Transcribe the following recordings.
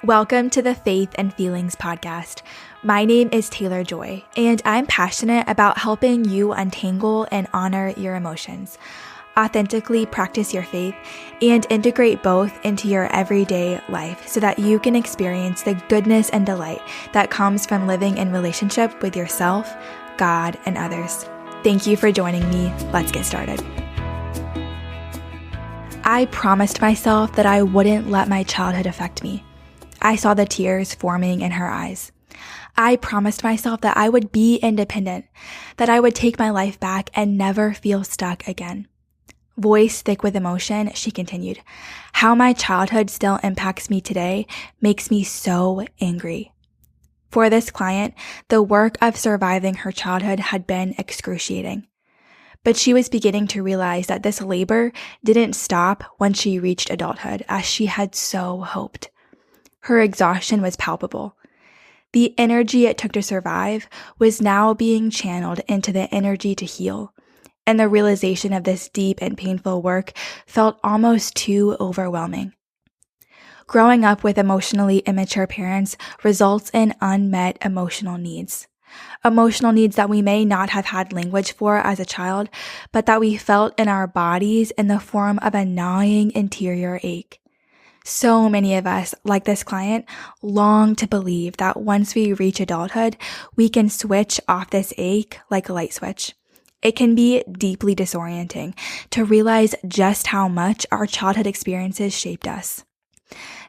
Welcome to the Faith and Feelings podcast. My name is Taylor Joy, and I'm passionate about helping you untangle and honor your emotions, authentically practice your faith, and integrate both into your everyday life so that you can experience the goodness and delight that comes from living in relationship with yourself, God, and others. Thank you for joining me. Let's get started. I promised myself that I wouldn't let my childhood affect me. I saw the tears forming in her eyes. I promised myself that I would be independent, that I would take my life back and never feel stuck again. Voice thick with emotion, she continued, "How my childhood still impacts me today makes me so angry." For this client, the work of surviving her childhood had been excruciating. But she was beginning to realize that this labor didn't stop once she reached adulthood, as she had so hoped. Her exhaustion was palpable. The energy it took to survive was now being channeled into the energy to heal, and the realization of this deep and painful work felt almost too overwhelming. Growing up with emotionally immature parents results in unmet emotional needs that we may not have had language for as a child, but that we felt in our bodies in the form of a gnawing interior ache. So many of us, like this client, long to believe that once we reach adulthood, we can switch off this ache like a light switch. It can be deeply disorienting to realize just how much our childhood experiences shaped us.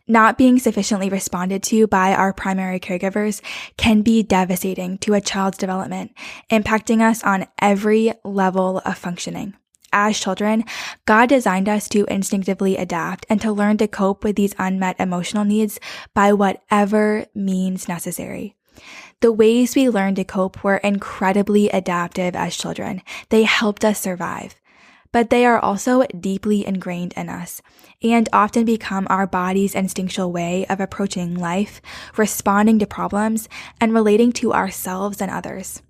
Not being sufficiently responded to by our primary caregivers can be devastating to a child's development, impacting us on every level of functioning. As children, God designed us to instinctively adapt and to learn to cope with these unmet emotional needs by whatever means necessary. The ways we learned to cope were incredibly adaptive as children. They helped us survive. But they are also deeply ingrained in us and often become our body's instinctual way of approaching life, responding to problems, and relating to ourselves and others.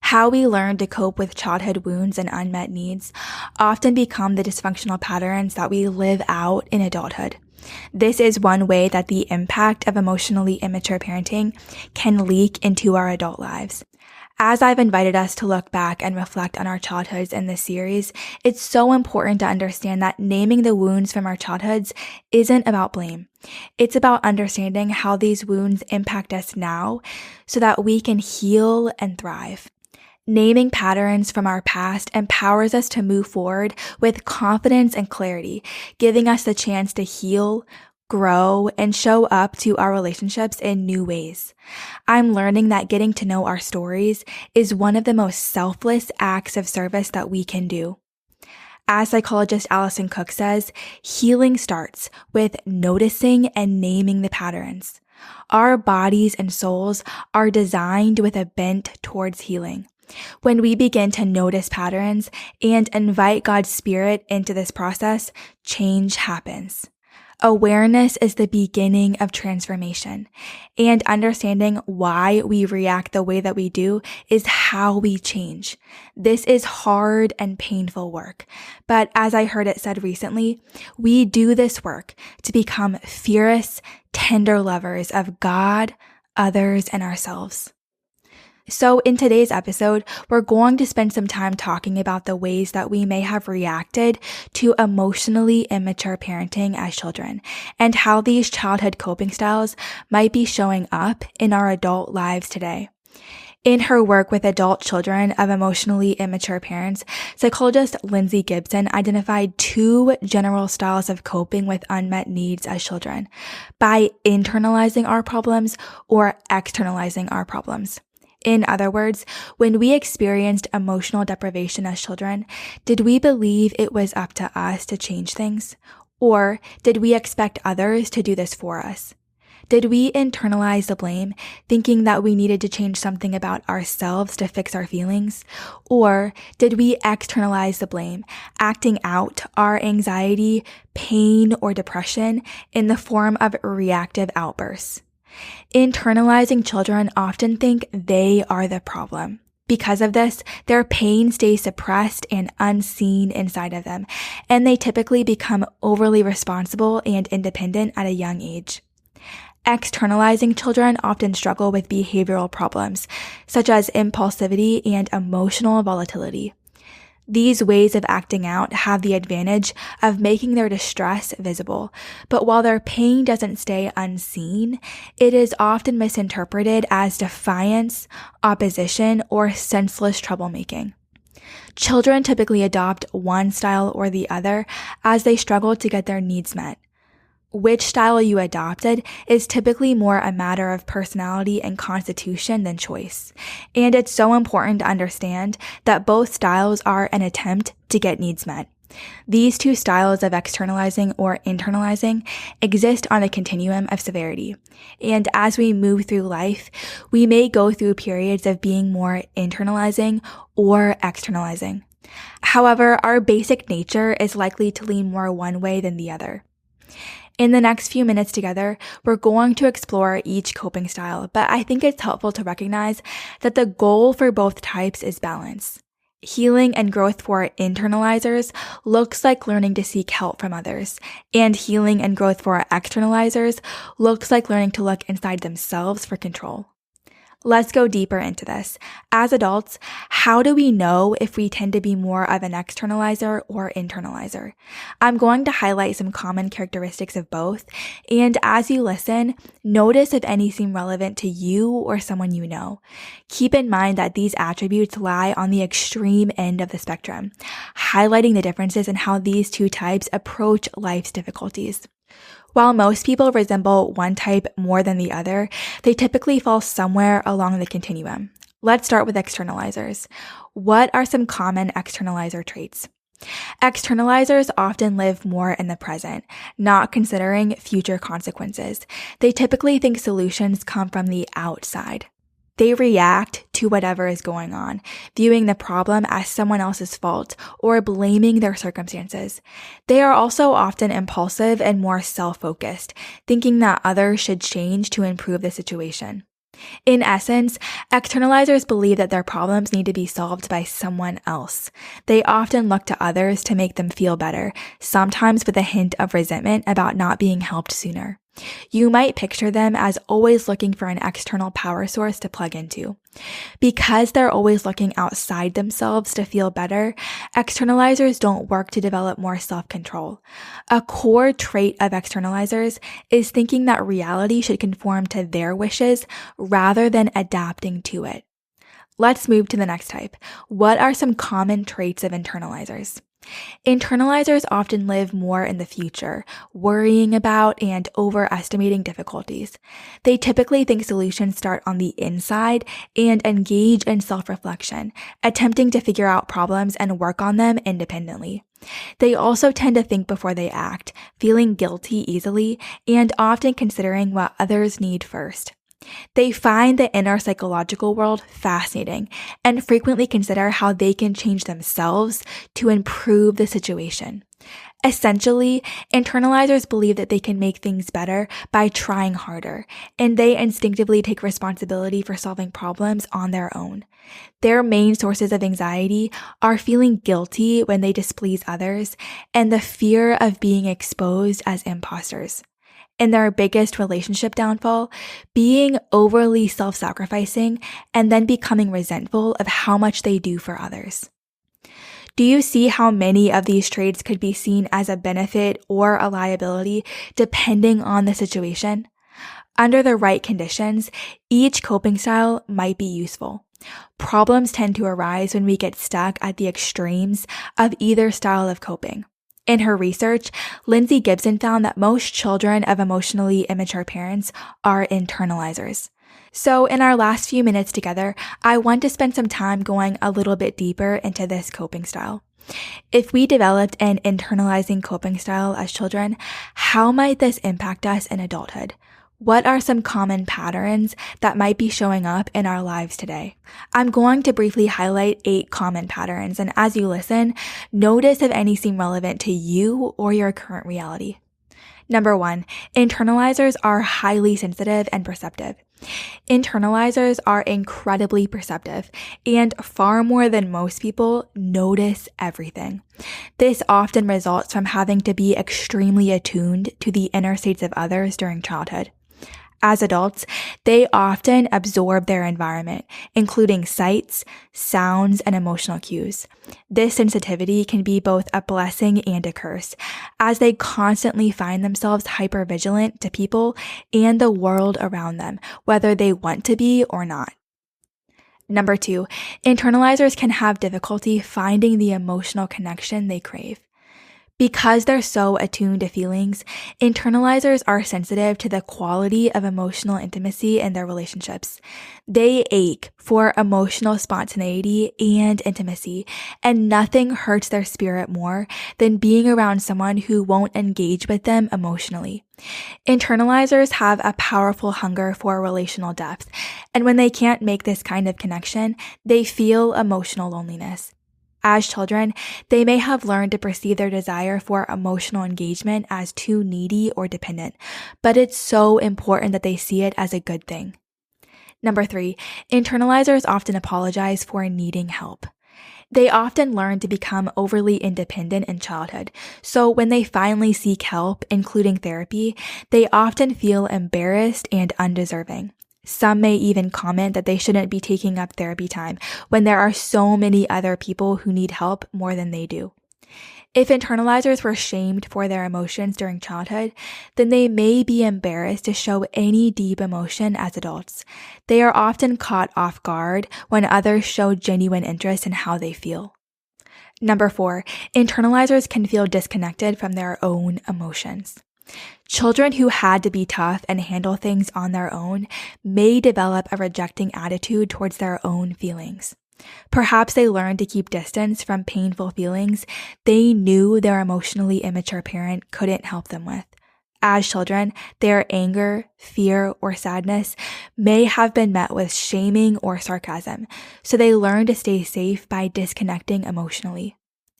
How we learn to cope with childhood wounds and unmet needs often become the dysfunctional patterns that we live out in adulthood. This is one way that the impact of emotionally immature parenting can leak into our adult lives. As I've invited us to look back and reflect on our childhoods in this series, it's so important to understand that naming the wounds from our childhoods isn't about blame. It's about understanding how these wounds impact us now so that we can heal and thrive. Naming patterns from our past empowers us to move forward with confidence and clarity, giving us the chance to heal, grow, and show up to our relationships in new ways. I'm learning that getting to know our stories is one of the most selfless acts of service that we can do. As psychologist Allison Cook says, healing starts with noticing and naming the patterns. Our bodies and souls are designed with a bent towards healing. When we begin to notice patterns and invite God's Spirit into this process, change happens. Awareness is the beginning of transformation, and understanding why we react the way that we do is how we change. This is hard and painful work, but as I heard it said recently, we do this work to become fierce, tender lovers of God, others, and ourselves. So in today's episode, we're going to spend some time talking about the ways that we may have reacted to emotionally immature parenting as children, and how these childhood coping styles might be showing up in our adult lives today. In her work with adult children of emotionally immature parents, psychologist Lindsey Gibson identified two general styles of coping with unmet needs as children, by internalizing our problems or externalizing our problems. In other words, when we experienced emotional deprivation as children, did we believe it was up to us to change things? Or did we expect others to do this for us? Did we internalize the blame, thinking that we needed to change something about ourselves to fix our feelings? Or did we externalize the blame, acting out our anxiety, pain, or depression in the form of reactive outbursts? Internalizing children often think they are the problem. Because of this, their pain stays suppressed and unseen inside of them, and they typically become overly responsible and independent at a young age. Externalizing children often struggle with behavioral problems, such as impulsivity and emotional volatility. These ways of acting out have the advantage of making their distress visible, but while their pain doesn't stay unseen, it is often misinterpreted as defiance, opposition, or senseless troublemaking. Children typically adopt one style or the other as they struggle to get their needs met. Which style you adopted is typically more a matter of personality and constitution than choice. And it's so important to understand that both styles are an attempt to get needs met. These two styles of externalizing or internalizing exist on a continuum of severity. And as we move through life, we may go through periods of being more internalizing or externalizing. However, our basic nature is likely to lean more one way than the other. In the next few minutes together, we're going to explore each coping style, but I think it's helpful to recognize that the goal for both types is balance. Healing and growth for internalizers looks like learning to seek help from others, and healing and growth for externalizers looks like learning to look inside themselves for control. Let's go deeper into this. As adults, how do we know if we tend to be more of an externalizer or internalizer? I'm going to highlight some common characteristics of both, and as you listen, notice if any seem relevant to you or someone you know. Keep in mind that these attributes lie on the extreme end of the spectrum, highlighting the differences in how these two types approach life's difficulties. While most people resemble one type more than the other, they typically fall somewhere along the continuum. Let's start with externalizers. What are some common externalizer traits? Externalizers often live more in the present, not considering future consequences. They typically think solutions come from the outside. They react to whatever is going on, viewing the problem as someone else's fault or blaming their circumstances. They are also often impulsive and more self-focused, thinking that others should change to improve the situation. In essence, externalizers believe that their problems need to be solved by someone else. They often look to others to make them feel better, sometimes with a hint of resentment about not being helped sooner. You might picture them as always looking for an external power source to plug into. Because they're always looking outside themselves to feel better, externalizers don't work to develop more self-control. A core trait of externalizers is thinking that reality should conform to their wishes rather than adapting to it. Let's move to the next type. What are some common traits of internalizers? Internalizers often live more in the future, worrying about and overestimating difficulties. They typically think solutions start on the inside and engage in self-reflection, attempting to figure out problems and work on them independently. They also tend to think before they act, feeling guilty easily, and often considering what others need first. They find the inner psychological world fascinating and frequently consider how they can change themselves to improve the situation. Essentially, internalizers believe that they can make things better by trying harder, and they instinctively take responsibility for solving problems on their own. Their main sources of anxiety are feeling guilty when they displease others and the fear of being exposed as imposters. In their biggest relationship downfall, being overly self-sacrificing and then becoming resentful of how much they do for others. Do you see how many of these traits could be seen as a benefit or a liability depending on the situation? Under the right conditions, each coping style might be useful. Problems tend to arise when we get stuck at the extremes of either style of coping. In her research, Lindsey Gibson found that most children of emotionally immature parents are internalizers. So in our last few minutes together, I want to spend some time going a little bit deeper into this coping style. If we developed an internalizing coping style as children, how might this impact us in adulthood? What are some common patterns that might be showing up in our lives today? I'm going to briefly highlight 8 common patterns, and as you listen, notice if any seem relevant to you or your current reality. Number 1, internalizers are highly sensitive and perceptive. Internalizers are incredibly perceptive and far more than most people notice everything. This often results from having to be extremely attuned to the inner states of others during childhood. As adults, they often absorb their environment, including sights, sounds, and emotional cues. This sensitivity can be both a blessing and a curse, as they constantly find themselves hypervigilant to people and the world around them, whether they want to be or not. Number 2, internalizers can have difficulty finding the emotional connection they crave. Because they're so attuned to feelings, internalizers are sensitive to the quality of emotional intimacy in their relationships. They ache for emotional spontaneity and intimacy, and nothing hurts their spirit more than being around someone who won't engage with them emotionally. Internalizers have a powerful hunger for relational depth, and when they can't make this kind of connection, they feel emotional loneliness. As children, they may have learned to perceive their desire for emotional engagement as too needy or dependent, but it's so important that they see it as a good thing. Number 3, internalizers often apologize for needing help. They often learn to become overly independent in childhood, so when they finally seek help, including therapy, they often feel embarrassed and undeserving. Some may even comment that they shouldn't be taking up therapy time when there are so many other people who need help more than they do. If internalizers were shamed for their emotions during childhood, then they may be embarrassed to show any deep emotion as adults. They are often caught off guard when others show genuine interest in how they feel. Number 4, internalizers can feel disconnected from their own emotions. Children who had to be tough and handle things on their own may develop a rejecting attitude towards their own feelings. Perhaps they learned to keep distance from painful feelings they knew their emotionally immature parent couldn't help them with. As children, their anger, fear, or sadness may have been met with shaming or sarcasm, so they learn to stay safe by disconnecting emotionally.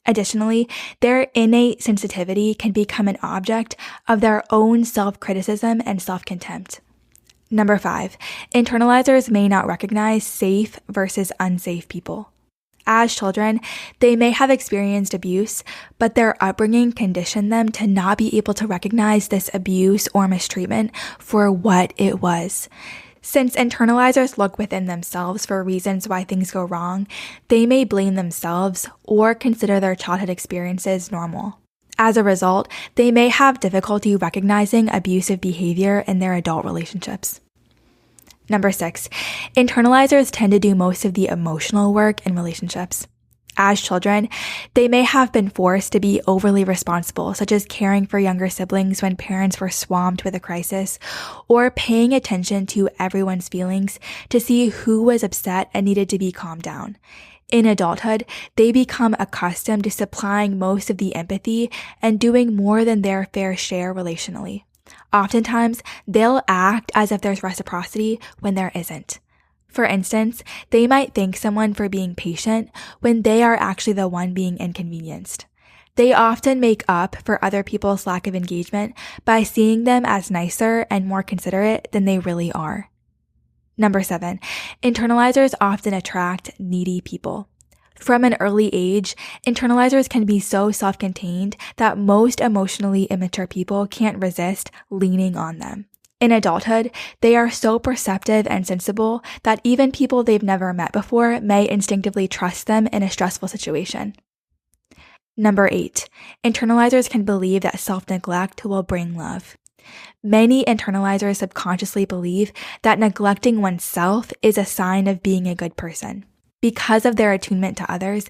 Additionally, their innate sensitivity can become an object of their own self-criticism and self-contempt. Number 5, internalizers may not recognize safe versus unsafe people. As children, they may have experienced abuse, but their upbringing conditioned them to not be able to recognize this abuse or mistreatment for what it was. Since internalizers look within themselves for reasons why things go wrong, they may blame themselves or consider their childhood experiences normal. As a result, they may have difficulty recognizing abusive behavior in their adult relationships. Number 6, internalizers tend to do most of the emotional work in relationships. As children, they may have been forced to be overly responsible, such as caring for younger siblings when parents were swamped with a crisis, or paying attention to everyone's feelings to see who was upset and needed to be calmed down. In adulthood, they become accustomed to supplying most of the empathy and doing more than their fair share relationally. Oftentimes, they'll act as if there's reciprocity when there isn't. For instance, they might thank someone for being patient when they are actually the one being inconvenienced. They often make up for other people's lack of engagement by seeing them as nicer and more considerate than they really are. Number 7, internalizers often attract needy people. From an early age, internalizers can be so self-contained that most emotionally immature people can't resist leaning on them. In adulthood, they are so perceptive and sensible that even people they've never met before may instinctively trust them in a stressful situation. Number 8, internalizers can believe that self-neglect will bring love. Many internalizers subconsciously believe that neglecting oneself is a sign of being a good person. Because of their attunement to others,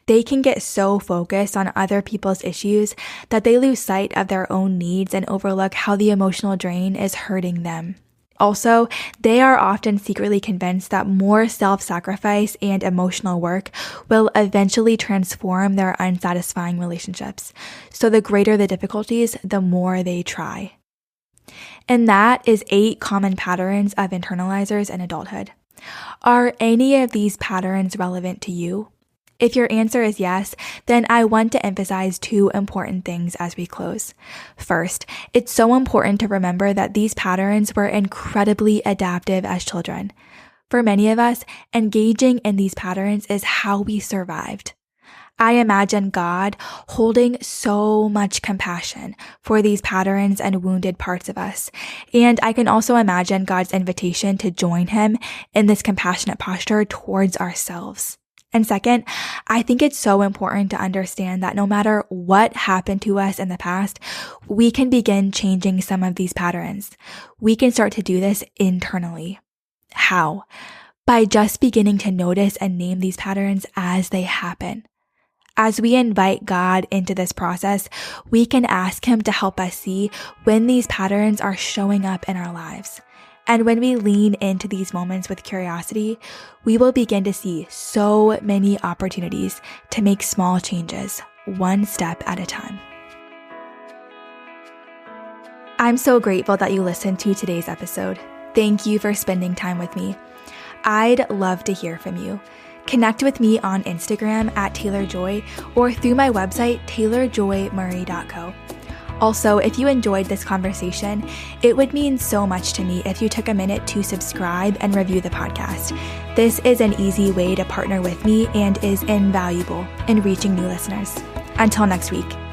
they can get so focused on other people's issues that they lose sight of their own needs and overlook how the emotional drain is hurting them. Also, they are often secretly convinced that more self-sacrifice and emotional work will eventually transform their unsatisfying relationships. So the greater the difficulties, the more they try. And that is 8 common patterns of internalizers in adulthood. Are any of these patterns relevant to you? If your answer is yes, then I want to emphasize 2 important things as we close. First, it's so important to remember that these patterns were incredibly adaptive as children. For many of us, engaging in these patterns is how we survived. I imagine God holding so much compassion for these patterns and wounded parts of us. And I can also imagine God's invitation to join him in this compassionate posture towards ourselves. And second, I think it's so important to understand that no matter what happened to us in the past, we can begin changing some of these patterns. We can start to do this internally. How? By just beginning to notice and name these patterns as they happen. As we invite God into this process, we can ask him to help us see when these patterns are showing up in our lives. And when we lean into these moments with curiosity, we will begin to see so many opportunities to make small changes, one step at a time. I'm so grateful that you listened to today's episode. Thank you for spending time with me. I'd love to hear from you. Connect with me on Instagram at TaylorJoy or through my website, taylorjoymurray.co. Also, if you enjoyed this conversation, it would mean so much to me if you took a minute to subscribe and review the podcast. This is an easy way to partner with me and is invaluable in reaching new listeners. Until next week.